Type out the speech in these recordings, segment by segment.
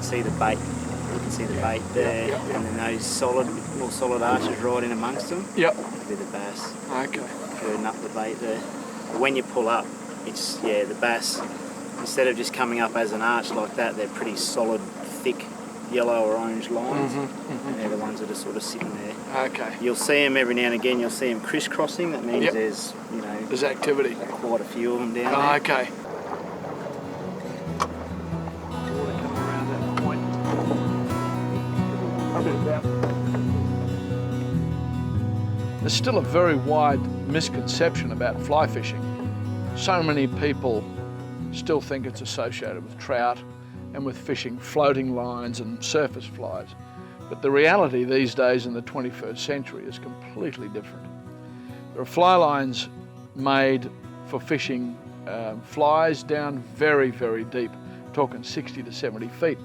see the bait. You can see the bait there, and then those more solid arches right in amongst them. Yep. That'll be the bass. Okay. Girding up the bait there. But when you pull up, it's the bass. Instead of just coming up as an arch like that, they're pretty solid, thick yellow or orange lines, and they're the ones that are sort of sitting there. Okay. You'll see them every now and again. You'll see them crisscrossing. That means there's there's activity. Quite a few of them down there. Okay. There's still a very wide misconception about fly fishing. So many people still think it's associated with trout and with fishing floating lines and surface flies. But the reality these days in the 21st century is completely different. There are fly lines made for fishing flies down very, very deep, talking 60 to 70 feet.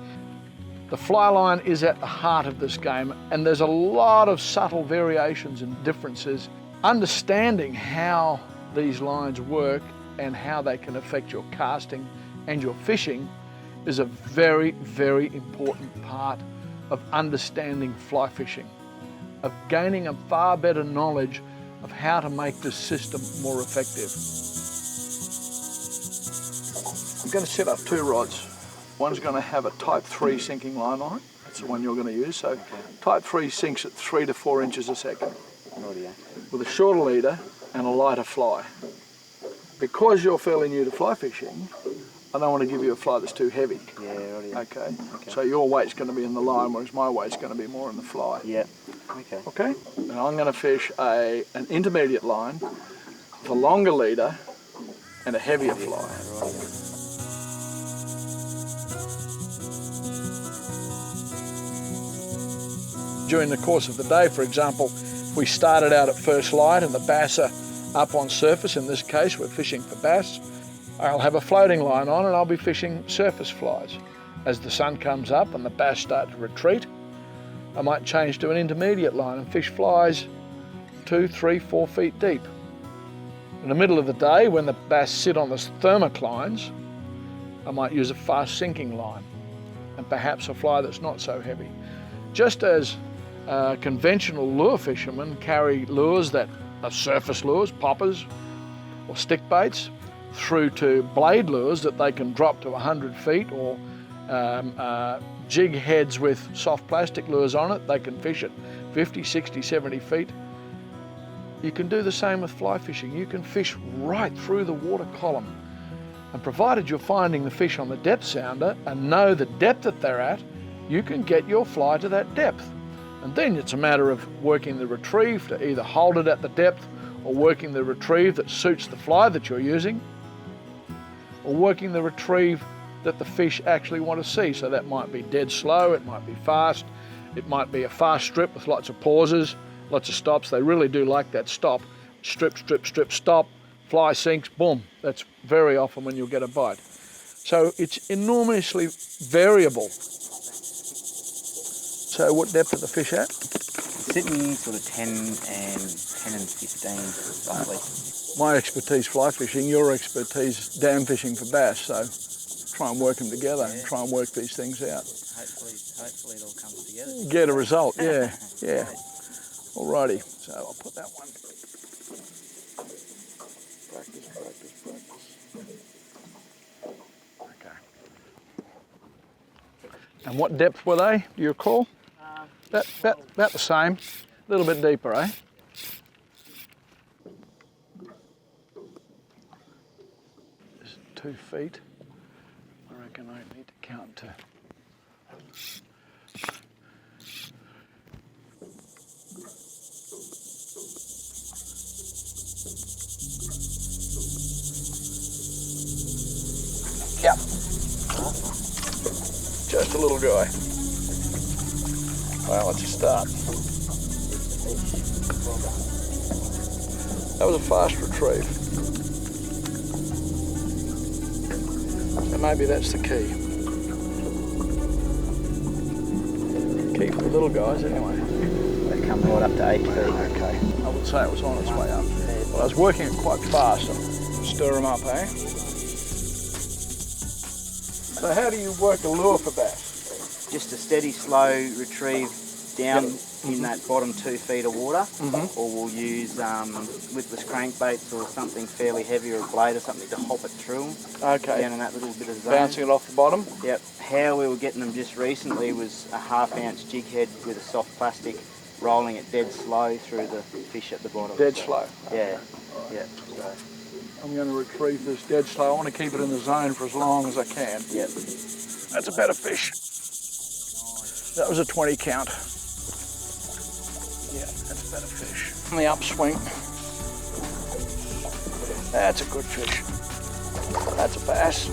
The fly line is at the heart of this game, and there's a lot of subtle variations and differences. Understanding how these lines work and how they can affect your casting and your fishing is a very, very important part of understanding fly fishing, of gaining a far better knowledge of how to make this system more effective. I'm going to set up 2 rods. One's going to have a type 3 sinking line on it. That's the one you're going to use. So type 3 sinks at 3 to 4 inches a second with a shorter leader and a lighter fly. Because you're fairly new to fly fishing, I don't want to give you a fly that's too heavy. Okay. So your weight's going to be in the line, whereas my weight's going to be more in the fly. Okay. Now I'm going to fish an intermediate line with a longer leader and a heavier fly. During the course of the day, for example, we started out at first light and the bass are up on surface. In this case, we're fishing for bass. I'll have a floating line on and I'll be fishing surface flies. As the sun comes up and the bass start to retreat, I might change to an intermediate line and fish flies 2, 3, 4 feet deep. In the middle of the day, when the bass sit on the thermoclines, I might use a fast sinking line and perhaps a fly that's not so heavy. Just as conventional lure fishermen carry lures that are surface lures, poppers or stick baits, through to blade lures that they can drop to 100 feet or jig heads with soft plastic lures on it. They can fish at 50, 60, 70 feet. You can do the same with fly fishing. You can fish right through the water column. And provided you're finding the fish on the depth sounder and know the depth that they're at, you can get your fly to that depth. And then it's a matter of working the retrieve to either hold it at the depth or working the retrieve that suits the fly that you're using, or working the retrieve that the fish actually want to see. So that might be dead slow, it might be fast, it might be a fast strip with lots of pauses, lots of stops. They really do like that stop. Strip, strip, strip, stop, fly sinks, boom. That's very often when you'll get a bite. So it's enormously variable. So what depth are the fish at? Sitting sort of 10 and 15 roughly. My expertise fly fishing, your expertise dam fishing for bass, so try and work them together and try and work these things out. Hopefully it all comes together. Get a result, yeah. Alrighty, so I'll put that one. Practice. Okay. And what depth were they, do you recall? About the same, a little bit deeper, eh? Just 2 feet. I reckon I need to count to. Yep. Just a little guy. Well, let's start. That was a fast retrieve. So maybe that's the key. Key for the little guys anyway. They come right up to 8 feet. Okay. I would say it was on its way up. But I was working it quite fast, so stir them up, eh? So how do you work a lure for bass? just a steady, slow retrieve down in that bottom 2 feet of water, or we'll use whipless crankbaits or something fairly heavy, or a blade or something to hop it through them. Okay. Down in that little bit of zone. Bouncing it off the bottom? Yep. How we were getting them just recently was a 1/2 ounce jig head with a soft plastic, rolling it dead slow through the fish at the bottom. Dead slow? Yeah. Yeah. So. I'm going to retrieve this dead slow. I want to keep it in the zone for as long as I can. Yep. That's a better fish. That was a 20 count. Yeah, that's a better fish. On the upswing. That's a good fish. That's a bass.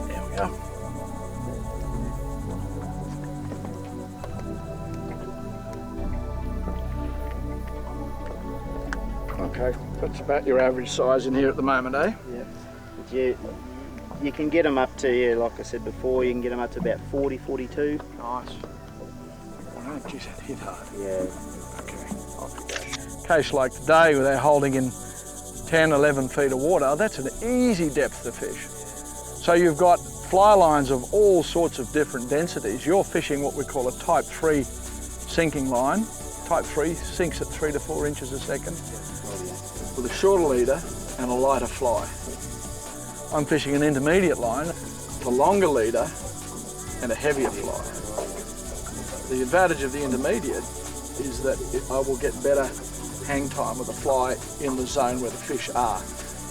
There we go. Okay, that's about your average size in here at the moment, eh? Yeah. You can get them up to, yeah, like I said before, you can get them up to about 40, 42. Nice. Oh, geez, that hit hard. Yeah. Okay, off you go. Case like today where they're holding in 10, 11 feet of water, that's an easy depth to fish. So you've got fly lines of all sorts of different densities. You're fishing what we call a type 3 sinking line. Type 3 sinks at 3 to 4 inches a second with a shorter leader and a lighter fly. I'm fishing an intermediate line, a longer leader and a heavier fly. The advantage of the intermediate is that I will get better hang time with the fly in the zone where the fish are.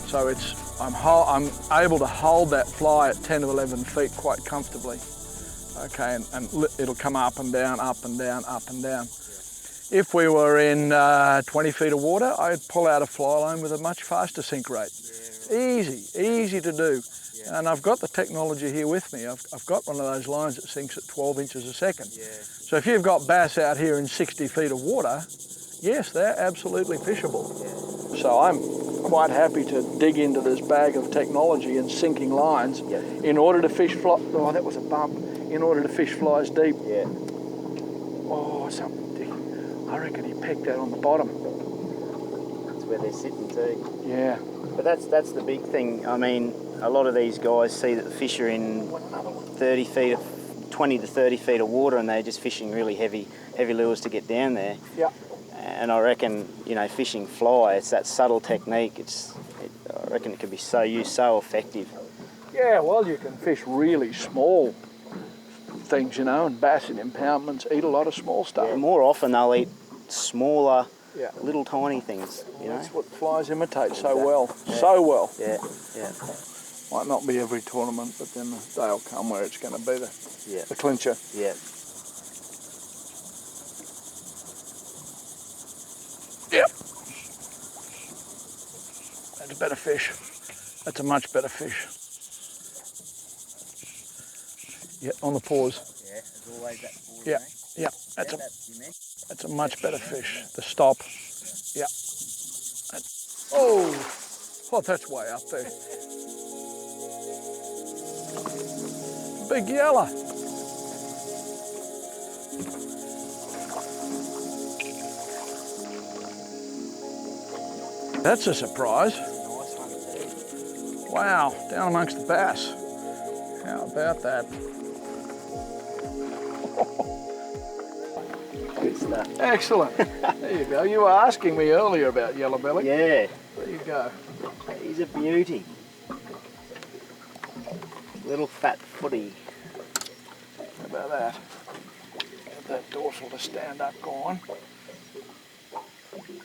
So I'm able to hold that fly at 10 to 11 feet quite comfortably. Okay, and it'll come up and down, up and down, up and down. If we were in 20 feet of water, I'd pull out a fly line with a much faster sink rate. Easy to do. Yeah. And I've got the technology here with me. I've got one of those lines that sinks at 12 inches a second. Yeah. So if you've got bass out here in 60 feet of water, yes, they're absolutely fishable. Yeah. So I'm quite happy to dig into this bag of technology and sinking lines in order to fish fly. Oh, that was a bump. In order to fish flies deep. Yeah. Oh, something. I reckon he pecked that on the bottom. That's where they're sitting too. Yeah. But that's the big thing. I mean, a lot of these guys see that the fish are in 30 feet, 20 to 30 feet of water, and they're just fishing really heavy lures to get down there. Yeah. And I reckon, you know, fishing fly, it's that subtle technique. I reckon it can be so effective. Yeah, well, you can fish really small things, you know, and bass in impoundments eat a lot of small stuff. Yeah, more often they'll eat smaller, little tiny things, you know. That's what flies imitate so well, so well. Yeah. Might not be every tournament, but then the day will come where it's going to be the clincher. Yeah. Yep. That's a better fish. That's a much better fish. Yeah, on the pause. Yeah, there's always that pause. Yeah, that's a much better fish. The stop. Yeah. Oh, that's way up there. Big yellow. That's a surprise. Nice one too. Wow, down amongst the bass. How about that? Good stuff. Excellent. There you go. You were asking me earlier about Yellowbelly. Yeah. There you go. He's a beauty. Little fat footy. How about that? Get that dorsal to stand up going.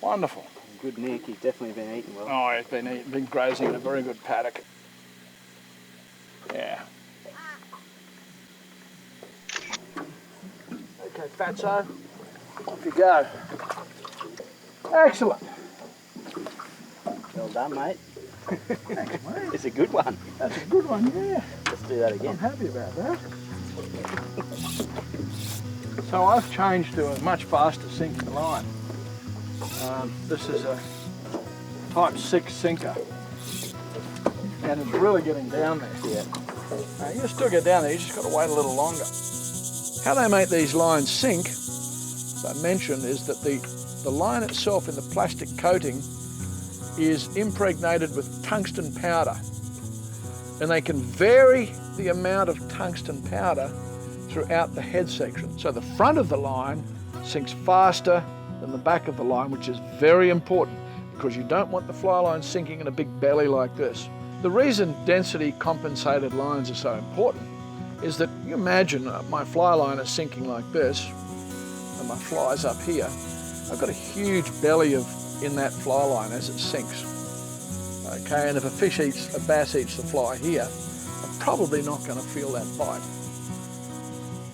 Wonderful. Good nick. He's definitely been eating well. Oh, he's been grazing in a very good paddock. Yeah. Okay, fatso. Off you go. Excellent. Well done, mate. Thanks, mate. It's a good one. That's a good one, yeah. Let's do that again. I'm happy about that. So I've changed to a much faster sinking line. This is a type 6 sinker. and it's really getting down there. Yeah. You still get down there, you just got to wait a little longer. How they make these lines sink, as I mentioned, is that the line itself in the plastic coating is impregnated with tungsten powder. And they can vary the amount of tungsten powder throughout the head section. So the front of the line sinks faster than the back of the line, which is very important because you don't want the fly line sinking in a big belly like this. The reason density compensated lines are so important is that you imagine my fly line is sinking like this and my fly's up here. I've got a huge belly in that fly line as it sinks. Okay, and if a bass eats the fly here, I'm probably not going to feel that bite.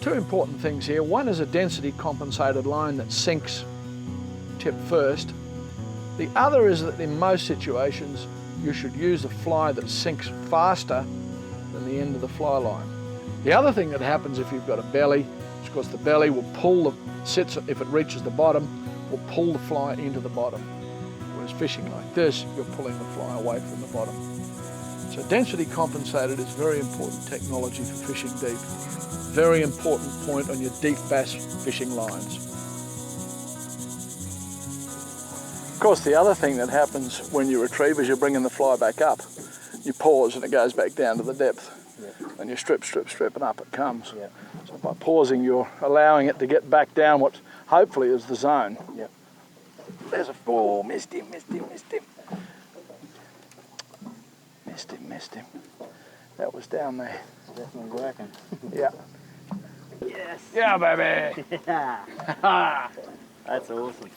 Two important things here. One is a density compensated line that sinks tip first. The other is that in most situations, you should use a fly that sinks faster than the end of the fly line. The other thing that happens if you've got a belly is because the belly will pull if it reaches the bottom, will pull the fly into the bottom. Whereas fishing like this, you're pulling the fly away from the bottom. So density compensated is very important technology for fishing deep. Very important point on your deep bass fishing lines. Of course, the other thing that happens when you retrieve is you're bringing the fly back up. You pause and it goes back down to the depth. Yeah. And you strip, and up it comes. Yeah. So by pausing, you're allowing it to get back down what hopefully is the zone. Yeah. There's a, oh, missed him. Missed him. That was down there. It's definitely working. Yeah. Yes. Yeah, baby. Yeah. That's awesome.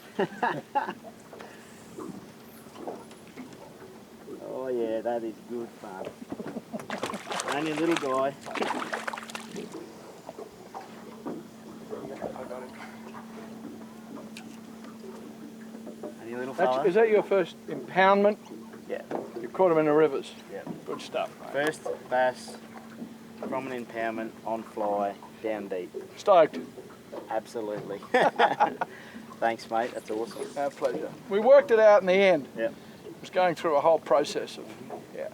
Oh yeah, that is good fun. Only a little guy. Only a little fella. Is that your first impoundment? Yeah. You caught them in the rivers? Yeah. Good stuff, mate. First bass from an impoundment on fly, down deep. Stoked. Absolutely. Thanks, mate. That's awesome. Our pleasure. We worked it out in the end. Yep. It was going through a whole process of, yeah.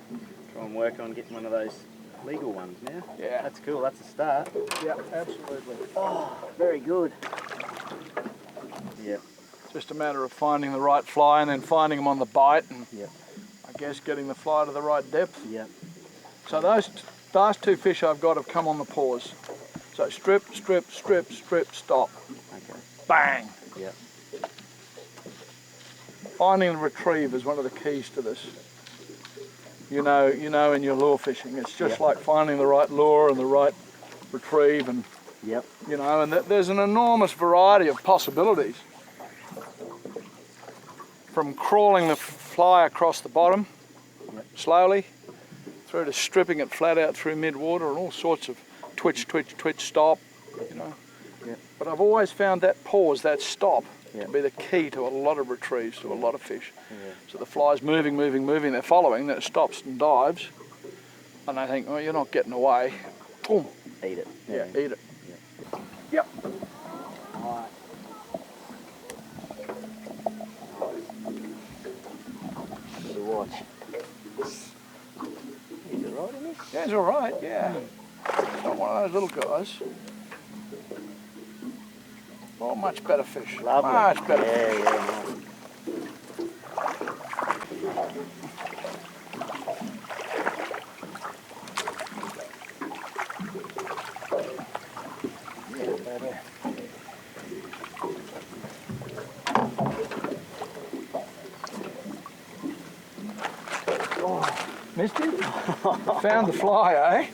Try and work on getting one of those legal ones now. Yeah. That's cool. That's a start. Yeah, absolutely. Oh, very good. Yep. Just a matter of finding the right fly and then finding them on the bite and yep. I guess getting the fly to the right depth. Yep. So those last two fish I've got have come on the pause. So strip, stop. Okay. Bang. Yep. Finding and retrieve is one of the keys to this. You know in your lure fishing, it's just like finding the right lure and the right retrieve and, and there's an enormous variety of possibilities. From crawling the fly across the bottom, slowly, through to stripping it flat out through mid-water and all sorts of twitch, stop, But I've always found that pause, that stop, to be the key to a lot of retrieves, to a lot of fish. So the fly's moving, they're following, then it stops and dives, and I think, oh, you're not getting away. Boom. Eat it. Yeah, eat it. Yep. Alright. Good watch. He's alright, isn't he? Yeah, he's alright, yeah. He's not one of those little guys. Oh, much better fish. Lovely. Much better fish. Yeah, nice. Yeah, baby. Oh, missed him? Found the fly, eh?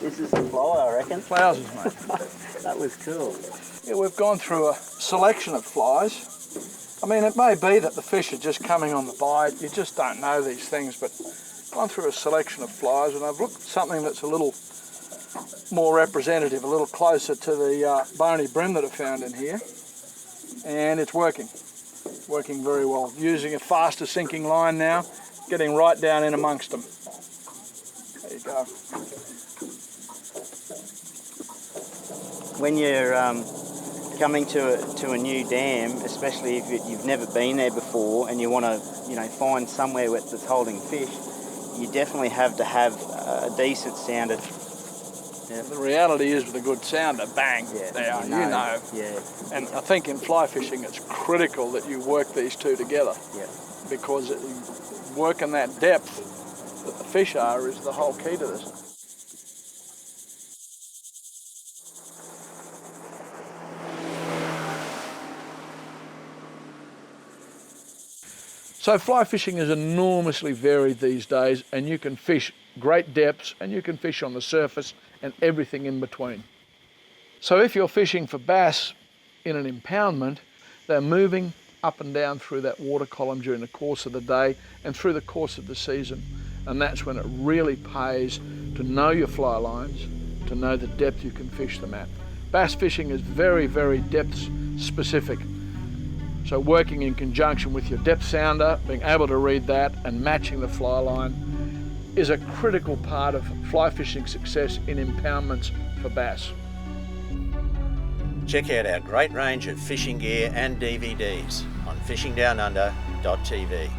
This is the fly, I reckon. Flowers, mate. That was cool. Yeah, we've gone through a selection of flies. I mean, it may be that the fish are just coming on the bite. You just don't know these things, but gone through a selection of flies, and I've looked at something that's a little more representative, a little closer to the bony brim that I found in here, and it's working. Working very well. Using a faster sinking line now, getting right down in amongst them. There you go. When you're coming to a new dam, especially if you've never been there before and you want to find somewhere that's holding fish, you definitely have to have a decent sounder. Yeah. The reality is with a good sounder, bang, Yeah, there, you you know. know. Yeah. And I think in fly fishing it's critical that you work these two together, Yeah. because working that depth that the fish are is the whole key to this. So fly fishing is enormously varied these days, and you can fish great depths and you can fish on the surface and everything in between. So if you're fishing for bass in an impoundment, they're moving up and down through that water column during the course of the day and through the course of the season. And that's when it really pays to know your fly lines, to know the depth you can fish them at. Bass fishing is very, very depth specific. So working in conjunction with your depth sounder, being able to read that and matching the fly line is a critical part of fly fishing success in impoundments for bass. Check out our great range of fishing gear and DVDs on fishingdownunder.tv.